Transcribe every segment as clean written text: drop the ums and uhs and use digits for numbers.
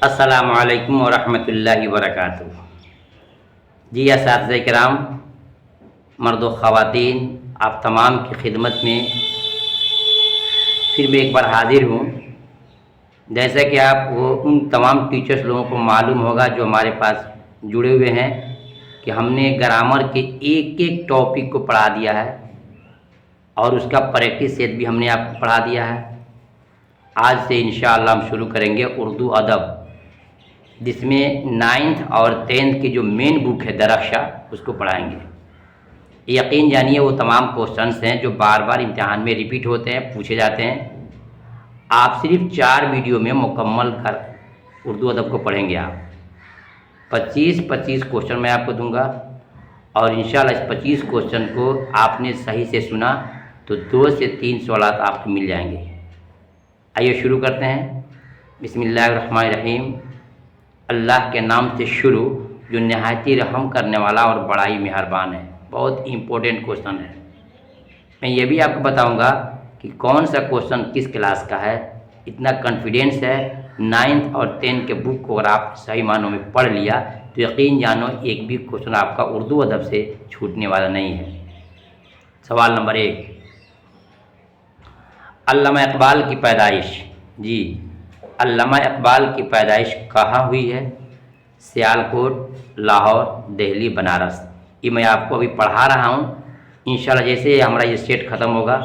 अस्सलामु अलैकुम वरहमतुल्लाहि वबरकातुहू। जी असातिज़ा किराम, मर्द व ख़वातीन, आप तमाम की खिदमत में फिर मैं एक बार हाज़िर हूँ। जैसा कि आप वो उन तमाम टीचर्स लोगों को मालूम होगा जो हमारे पास जुड़े हुए हैं कि हमने ग्रामर के एक एक टॉपिक को पढ़ा दिया है और उसका प्रैक्टिस सेट भी हमने आपको पढ़ा दिया है। आज से इंशाअल्लाह हम शुरू करेंगे उर्दू अदब, जिसमें 9th और 10th की जो मेन बुक है दरख्शा, उसको पढ़ाएंगे। यकीन जानिए वो तमाम क्वेश्चंस हैं जो बार बार इम्तिहान में रिपीट होते हैं, पूछे जाते हैं। आप सिर्फ 4 वीडियो में मुकम्मल कर उर्दू अदब को पढ़ेंगे। आप 25-25 क्वेश्चन मैं आपको दूंगा और इंशाल्लाह इस 25 क्वेश्चन को आपने सही से सुना तो 2 से 3 सवालात आपको मिल जाएंगे। आइए शुरू करते हैं। बिस्मिल्लाहिर्रहमानिर्रहीम। अल्लाह के नाम से शुरू जो नहायत ही रहम करने वाला और बड़ा ही मेहरबान है। बहुत इम्पोर्टेंट क्वेश्चन है। मैं ये भी आपको बताऊंगा कि कौन सा क्वेश्चन किस क्लास का है। इतना कॉन्फिडेंस है 9th और 10th के बुक को अगर आप सही मानों में पढ़ लिया तो यकीन जानो एक भी क्वेश्चन आपका उर्दू अदब से छूटने वाला नहीं है। सवाल नंबर 1, अल्लामा इकबाल की पैदाइश। जी, अल्लामा इकबाल की पैदाइश कहाँ हुई है? सियालकोट, लाहौर, दिल्ली, बनारस। ये मैं आपको अभी पढ़ा रहा हूँ। इंशाल्लाह जैसे हमारा ये सेट ख़त्म होगा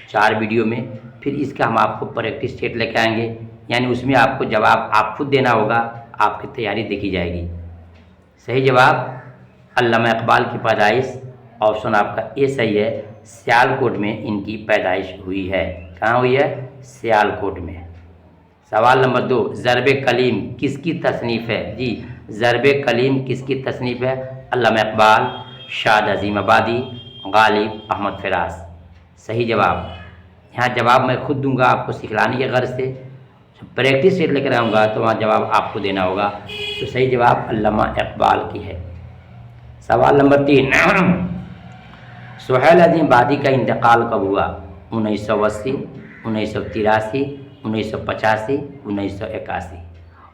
4 वीडियो में, फिर इसका हम आपको प्रैक्टिस सेट लेके आएंगे। यानी उसमें आपको जवाब आप खुद देना होगा, आपकी तैयारी देखी जाएगी। सही जवाब अल्लामा इकबाल की पैदाइश, ऑप्शन आपका ए सही है। सियालकोट में इनकी पैदाइश हुई है। कहाँ हुई है? सियालकोट में। सवाल नंबर 2, ज़रब कलीम किसकी तसनीफ़ है? जी, ज़रब कलीम किसकी तसनीफ़ है? अल्लामा इकबाल, शाद अज़ीम आबादी, गालिब अहमद फ़राज। सही जवाब। यहाँ जवाब मैं खुद दूंगा आपको सिखलाने की गर्ज से। प्रैक्टिस सेट लेकर आऊँगा तो वहाँ जवाब आपको देना होगा। तो सही जवाब अल्लामा इकबाल की है। सवाल नंबर 3, सुहेल अज़ीम आबादी का इंतकाल कब हुआ? 1980, 1983, 1985, 1981।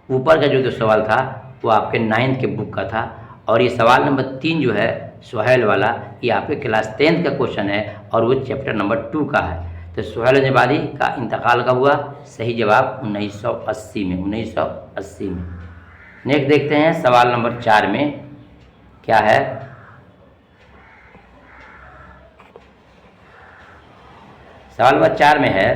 ऊपर का जो सवाल था वो आपके 9th के बुक का था और ये सवाल नंबर 3 जो है सुहेल वाला, ये आपके क्लास 10th का क्वेश्चन है और वो चैप्टर नंबर 2 का है। तो सुहेल अज़ीम आबादी का इंतकाल कब हुआ? सही जवाब 1980 में। 1980 में। नेक्स्ट देखते हैं सवाल नंबर 4 में क्या है। सवाल नंबर 4 में है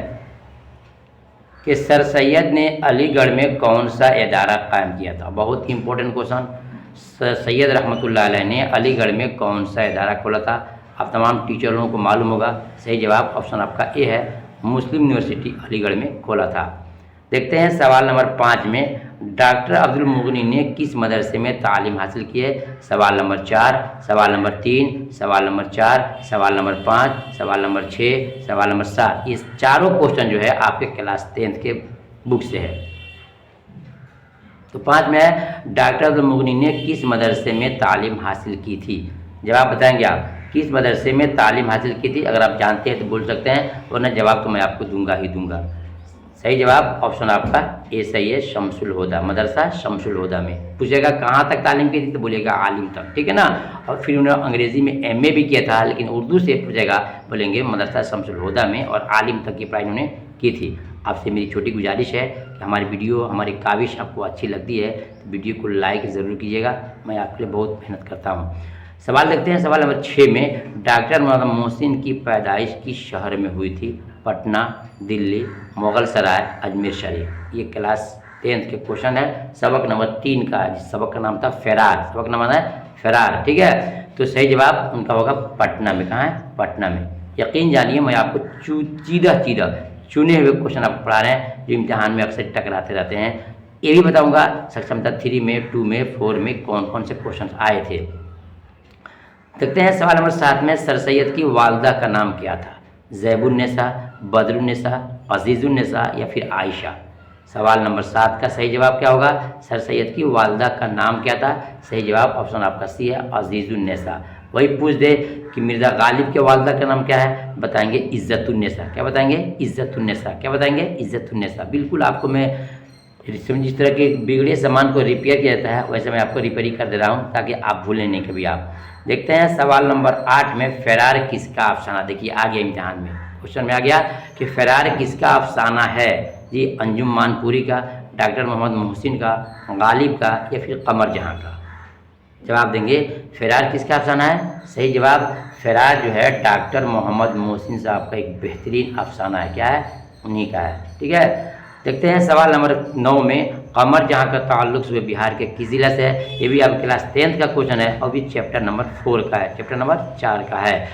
कि सर सैयद ने अलीगढ़ में कौन सा इदारा कायम किया था? बहुत इंपॉर्टेंट क्वेश्चन। सर सैयद रहमतुल्लाह अलैह ने अलीगढ़ में कौन सा इदारा खोला था? आप तमाम टीचर लोगों को मालूम होगा। सही जवाब ऑप्शन आपका ए है, मुस्लिम यूनिवर्सिटी अलीगढ़ में खोला था। देखते हैं सवाल नंबर 5 में, डॉक्टर अब्दुल मुगनी ने किस मदरसे में तालीम हासिल की है? सवाल नंबर 4, सवाल नंबर 3, सवाल नंबर 4, सवाल नंबर 5, सवाल नंबर 6, सवाल नंबर 7। ये चारों क्वेश्चन जो है आपके क्लास 10th के बुक से है। तो 5 में है, डॉक्टर अब्दुल मुगनी ने किस मदरसे में तालीम हासिल की थी? जवाब बताएंगे आप, किस मदरसे में तालीम हासिल की थी? अगर आप जानते हैं तो बोल सकते हैं, वरना जवाब तो मैं आपको दूंगा ही दूंगा। सही जवाब ऑप्शन आपका ए सही है, शमसुल हुदा, मदरसा शमसुल हुदा में। पूछेगा कहाँ तक तालीम की थी तो बोलेगा आलिम तक, ठीक है ना। और फिर उन्होंने अंग्रेज़ी में MA भी किया था, लेकिन उर्दू से पूछेगा बोलेंगे मदरसा शमसुल हुदा में और आलिम तक की पढ़ाई उन्होंने की थी। आपसे मेरी छोटी गुजारिश है कि हमारी वीडियो, हमारी काविश आपको अच्छी लगती है तो वीडियो को लाइक ज़रूर कीजिएगा। मैं आपके लिए बहुत मेहनत करता हूँ। सवाल देखते हैं सवाल नंबर 6 में, डॉक्टर मोहम्मद मोहसिन की पैदाइश किस शहर में हुई थी? पटना, दिल्ली, मुगल सराय, अजमेर शरीफ। ये क्लास 10th के क्वेश्चन है। सबक नंबर 3 का, जिस सबक का नाम था फरार। सबक नाम है फरार, ठीक है। तो सही जवाब उनका होगा पटना में। कहाँ है? पटना में। यकीन जानिए मैं आपको सीधा चुने हुए क्वेश्चन आपको पढ़ा रहे हैं जो इम्तिहान में अक्सर टकराते रहते हैं। ये भी बताऊँगा सक्षमता 3 में, 2 में, 4 में कौन कौन से क्वेश्चन आए थे। देखते हैं सवाल नंबर 7 में, सर सैयद की वालदा का नाम क्या था? ज़ैबुन्निसा, बदरुन्निसा, अज़ीज़ुन्निसा या फिर आयशा। सवाल नंबर 7 का सही जवाब क्या होगा? सर सैयद की वालदा का नाम क्या था? सही जवाब ऑप्शन आपका सी है, अज़ीज़ुन्निसा। वही पूछ दे कि मिर्ज़ा गालिब के वालदा का नाम क्या है? बताएंगे इज़्ज़तुन्निसा। क्या बताएंगे? इज़्ज़तुन्निसा। क्या बताएंगे? इज़्ज़तुन्निसा। बिल्कुल आपको मैं जिस तरह के बिगड़े सामान को रिपेयर किया जाता है वैसे मैं आपको रिपेयरिंग कर दे रहा हूँ ताकि आप भूलें नहीं कभी आप। देखते हैं सवाल नंबर 8 में फेरार किसका अफसाना। देखिए आ गया इम्तिहान में, क्वेश्चन में आ गया कि फेरार किसका अफसाना है। जी अंजुम मानपुरी का, डॉक्टर मोहम्मद मोहसिन का, गालिब का या फिर कमर जहां का। जवाब देंगे फेरार किसका अफसाना है। सही जवाब फेरार जो है डॉक्टर मोहम्मद मोहसिन साहब का एक बेहतरीन अफसाना है। क्या है, उन्हीं का है। ठीक है, देखते हैं सवाल नंबर 9 में कमर जहां का ताल्लुक सूबे बिहार के किस जिला से है। ये भी आप क्लास 10th का क्वेश्चन है और भी चैप्टर नंबर 4 का है, चैप्टर नंबर 4 का है।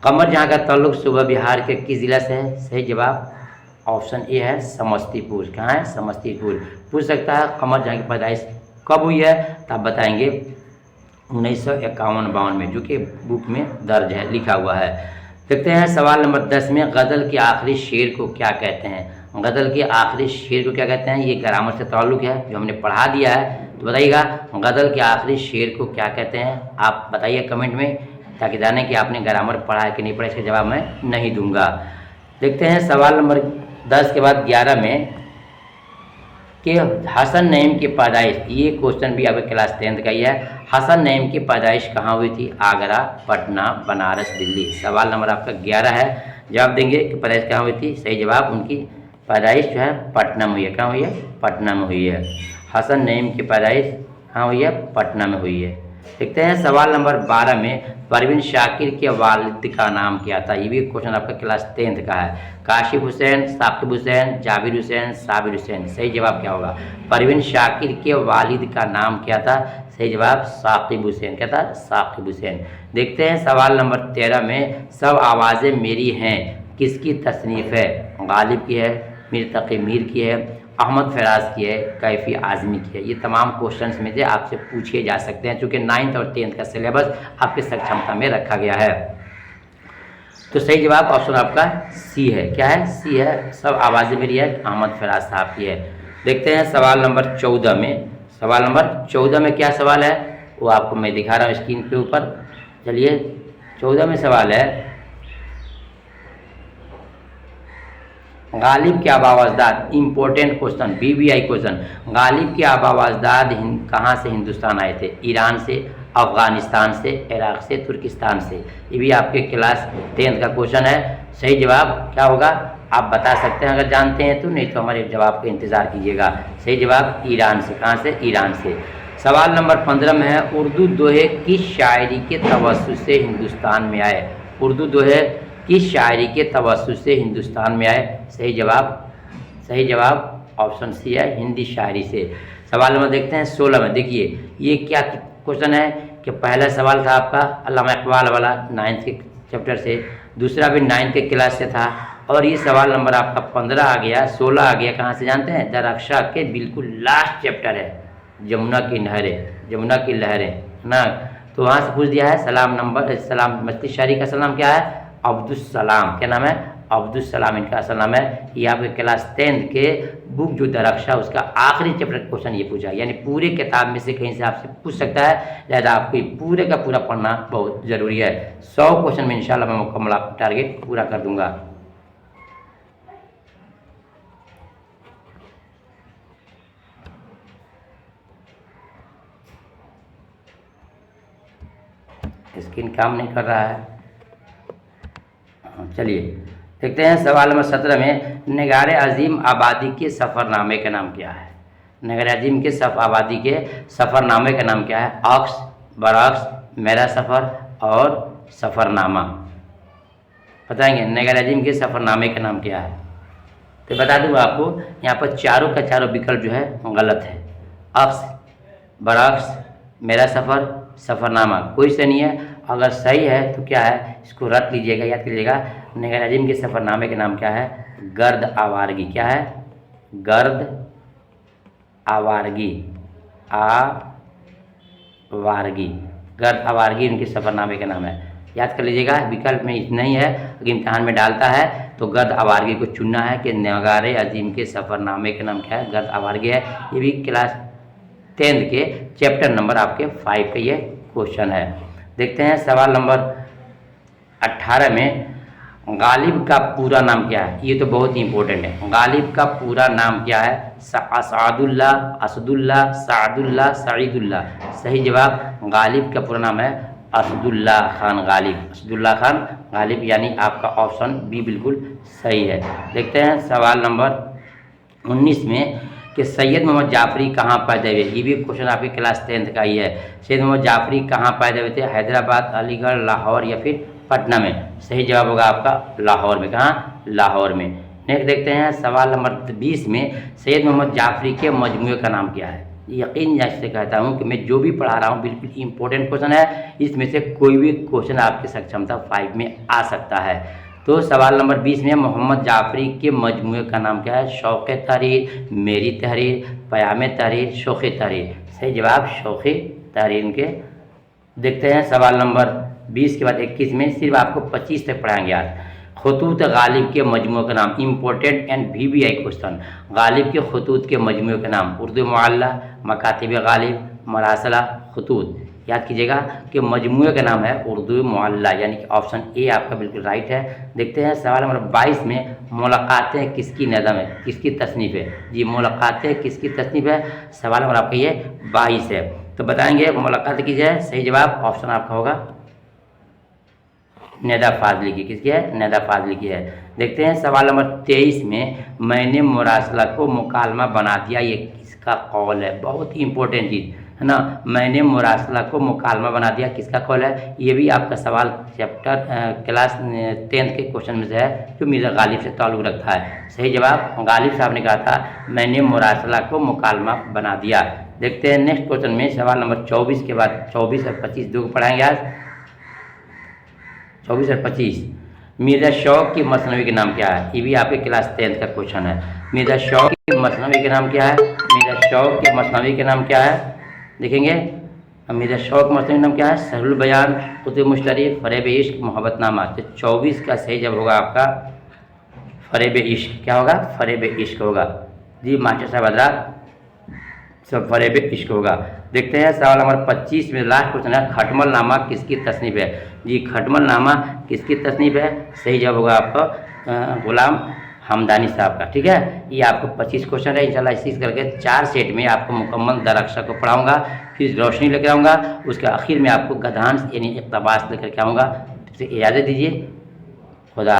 कमर जहां का ताल्लुक सूबे बिहार के किस जिला से है। सही जवाब ऑप्शन ए है समस्तीपुर। कहाँ है, समस्तीपुर। पूछ सकता है कमर जहां की पैदाइश कब हुई है, तो आप बताएंगे 1951-52 में, जो कि बुक में दर्ज है, लिखा हुआ है। देखते हैं सवाल नंबर 10 में गज़ल के आखिरी शेर को क्या कहते हैं। गज़ल के आखिरी शेर को क्या कहते हैं। ये ग्रामर से ताल्लुक़ है जो हमने पढ़ा दिया है, तो बताइएगा गज़ल के आखिरी शेर को क्या कहते हैं। आप बताइए कमेंट में, ताकि जाने कि आपने ग्रामर पढ़ा है कि नहीं पढ़ा। इसका जवाब मैं नहीं दूंगा। देखते हैं सवाल नंबर 10 के बाद 11 में कि हसन नईम की पैदाइश, ये क्वेश्चन भी आपके क्लास 10th का ही है। हसन नईम की पैदाइश कहाँ हुई थी। आगरा, पटना, बनारस, दिल्ली। सवाल नंबर आपका 11 है। जवाब देंगे कि पैदाइश कहाँ हुई थी। सही जवाब उनकी पैदाइश जो है पटना में हुई है। कहाँ हुई है, पटना में हुई है। हसन नईम की पैदाइश कहाँ हुई है, पटना में हुई है। देखते हैं सवाल नंबर 12 में परवीन शाकिर के वालिद का नाम क्या था। ये भी क्वेश्चन आपका क्लास 10th का है। काशिफ हुसैन, साकिब हुसैन, जाबिर हुसैन, साबिर हुसैन। सही जवाब क्या होगा। परवीन शाकिर के वालिद का नाम क्या था। सही जवाब साकिब हुसैन। क्या था, साकिब हुसैन। देखते हैं सवाल नंबर 13 में सब आवाज़ें मेरी हैं किसकी तसनीफ़ है। गालिब की है, मीर तकी मीर की है, अहमद फराज की है, कैफ़ी आज़मी की है। ये तमाम क्वेश्चंस में से आपसे पूछे जा सकते हैं, चूँकि 9th और 10th का सिलेबस आपके सक्षमता में रखा गया है। तो सही जवाब ऑप्शन आपका सी है। क्या है, सी है। सब आवाज़ें मेरी है, अहमद फराज साहब की है। देखते हैं सवाल नंबर 14 में। सवाल नंबर 14 में क्या सवाल है वो आपको मैं दिखा रहा हूँ स्क्रीन के ऊपर। चलिए 14 में सवाल है गालिब के आबा अजदाद। Important question, BBI question. Ghalib के आबा अजदाद कहाँ से हिंदुस्तान आए थे। ईरान से, अफ़गानिस्तान से, इराक़ से, तुर्किस्तान से। ये भी आपके क्लास 10th का क्वेश्चन है। सही जवाब क्या होगा आप बता सकते हैं अगर जानते हैं तो, नहीं तो हमारे जवाब का इंतज़ार कीजिएगा। सही जवाब ईरान से। कहाँ से, ईरान से। सवाल नंबर 15 में है उर्दू दोहे किस शायरी के तवस्सुत से हिंदुस्तान में आए। उर्दू दोहे किस शायरी के तवस्सुत से हिंदुस्तान में आए। सही जवाब ऑप्शन सी है, हिंदी शायरी से। सवाल नंबर देखते हैं 16 में। देखिए ये क्या क्वेश्चन है कि पहला सवाल था आपका अल्लामा इकबाल वाला 9th के चैप्टर से, दूसरा भी 9th के क्लास से था, और ये सवाल नंबर आपका 15 आ गया, 16 आ गया। कहाँ से जानते हैं, दरख्शा के बिल्कुल लास्ट चैप्टर है, जमुना की नहरें, जमुना की लहरें, है ना। तो वहाँ से पूछ दिया है सलाम नंबर, सलाम मस्ती शायरी का असल नाम क्या है, अब्दुस सलाम। क्या नाम है, अब्दुस सलाम इनका असल नाम है। ये आपके क्लास 10th के बुक जो दरख्शा उसका आखिरी चैप्टर क्वेश्चन ये पूछा, यानी पूरे किताब में से कहीं से आपसे पूछ सकता है, लिहाजा आपको ये पूरे का पूरा पढ़ना बहुत ज़रूरी है। 100 क्वेश्चन में इंशाल्लाह मैं मुकम्मल आपका टारगेट पूरा कर दूंगा। स्क्रीन काम नहीं कर रहा है। चलिए देखते हैं सवाल नंबर 17 में निगार अजीम आबादी के सफ़रनामे का नाम क्या है। निगार अजीम के आबादी के सफ़रनामे का नाम क्या है। अक्स, बरअक्स, मेरा सफ़र और सफ़रनामा। बताएंगे निगार अजीम के सफ़रनामे का नाम क्या है। तो बता दूँ आपको यहाँ पर चारों का चारों विकल्प जो है गलत है। अक्स, बरअक्स, मेरा सफ़र, सफ़रनामा कोई से नहीं है। अगर सही है तो क्या है, इसको रट लीजिएगा, याद कीजिएगा। निगार अजीम के सफ़रनामे के नाम क्या है, गर्द आवारगी। क्या है, गर्द आवारगी, आवारगी, गर्द आवारगी उनके सफ़रनामे का नाम है। याद कर लीजिएगा, विकल्प में इतना ही है, अगर इम्तिहान में डालता है तो गर्द आवारगी को चुनना है कि निगार अजीम के सफ़रनामे का नाम क्या है, गर्द आवारगी है। ये भी क्लास 10th के चैप्टर नंबर आपके 5 का ये क्वेश्चन है। देखते हैं सवाल नंबर 18 में गालिब का पूरा नाम क्या है? ये तो बहुत ही इंपॉर्टेंट है। गालिब का पूरा नाम क्या है? असादुल्लाह, असदुल्लाह, सादुल्लाह, सईदुल्लाह। सही जवाब गालिब का पूरा नाम है असदुल्लाह खान गालिब। असदुल्लाह खान गालिब यानी आपका ऑप्शन बी बिल्कुल सही है। देखते हैं सवाल नंबर 19 में कि सैयद मोहम्मद जाफरी कहाँ पैदा हुए। ये भी क्वेश्चन आपके क्लास 10th का ही है। सैयद मोहम्मद जाफरी कहाँ पैदा हुए थे? हैदराबाद, अलीगढ़, लाहौर या फिर पटना में। सही जवाब होगा आपका लाहौर में। कहाँ? लाहौर में। नेक्स्ट देखते हैं सवाल नंबर 20 में सैयद मोहम्मद जाफरी के मजमूए का नाम क्या है? यकीन जैसे कहता हूँ कि मैं जो भी पढ़ा रहा हूँ बिल्कुल इंपॉर्टेंट क्वेश्चन है। इसमें से कोई भी क्वेश्चन आपकी सक्षमता 5 में आ सकता है। तो सवाल नंबर 20 में मोहम्मद जाफरी के मजमूए का नाम क्या है? शौक़ तहरीर, मेरी तहरीर, क़याम तहरीर, शौक़ तहरीर। सही जवाब शौक़ तहरीर इनके। देखते हैं सवाल नंबर 20 के बाद 21 में सिर्फ आपको 25 तक पढ़ाएंगे आज। खतूत गालिब के मजमूए का नाम, important and VBI question. Ghalib के खतूत के मजमूए का नाम उर्दू मुअल्ला, मकातिब गालिब, मरासला, खतूत। याद कीजिएगा कि मजमूए का नाम है उर्दू मुअल्ला, यानी कि ऑप्शन ए आपका बिल्कुल राइट है। देखते हैं सवाल नंबर 22 में मुलाकातें किसकी नज़म है, किसकी तसनीफ़ है? जी मुलाकातें किसकी तसनीफ़ है? सवाल नंबर आपका ये 22 है। तो बताएंगे मुलाकात की जाए। सही जवाब ऑप्शन आपका होगा नेदा फाजली की। किसकी है? नेदा फाजली की है। देखते हैं सवाल नंबर 23 में मैंने मुरासला को मुकालमा बना दिया, ये किसका कौल है? बहुत ही इंपॉर्टेंट चीज़ है ना। मैंने मुरासला को मुकालमा बना दिया, किसका कौल है? ये भी आपका सवाल चैप्टर क्लास 10th के क्वेश्चन में से है जो मिर्ज़ा गालिब से ताल्लुक़ रखता है। सही जवाब गालिब साहब ने कहा था मैंने मुरासला को मुकालमा बना दिया। देखते हैं नेक्स्ट क्वेश्चन में सवाल नंबर 24 के बाद 24 और 25 दो को पढ़ाएंगे आज। 24 और 25 मिर्ज़ा शौक़ की मसनवी के नाम क्या है? ये भी आपके क्लास 10th का क्वेश्चन है। मिर्ज़ा शौक़ की मसनवी के नाम क्या है? मिर्ज़ा शौक़ की मसनवी के नाम क्या है? देखेंगे मिर्ज़ा शौक़ मसनवी नाम क्या है? सहरुल बयान, कुतुब मुश्तरी, फ़रेब इश्क, मोहब्बतनामा। तो 24 का सही जवाब होगा आपका फ़रेब इश्क। क्या होगा? फ़रेब इश्क होगा। जी मास्टर साहब अदरा सब फ़रेब इश्क होगा। देखते हैं सवाल नंबर 25 में लास्ट क्वेश्चन है खटमल नामा किसकी तसनीफ़ है? जी खटमल नामा किसकी तसनीफ़ है? सही जवाब होगा आपका गुलाम हमदानी साहब का। ठीक है, ये आपको 25 क्वेश्चन है। इंशाल्लाह इसी करके 4 सेट में आपको मुकम्मल दरअक्षा को पढ़ाऊँगा, फिर रोशनी लेकर आऊँगा, उसके आखिर में आपको गधांश यानी इक़्तिबास लेकर के आऊँगा। इजाज़त दीजिए।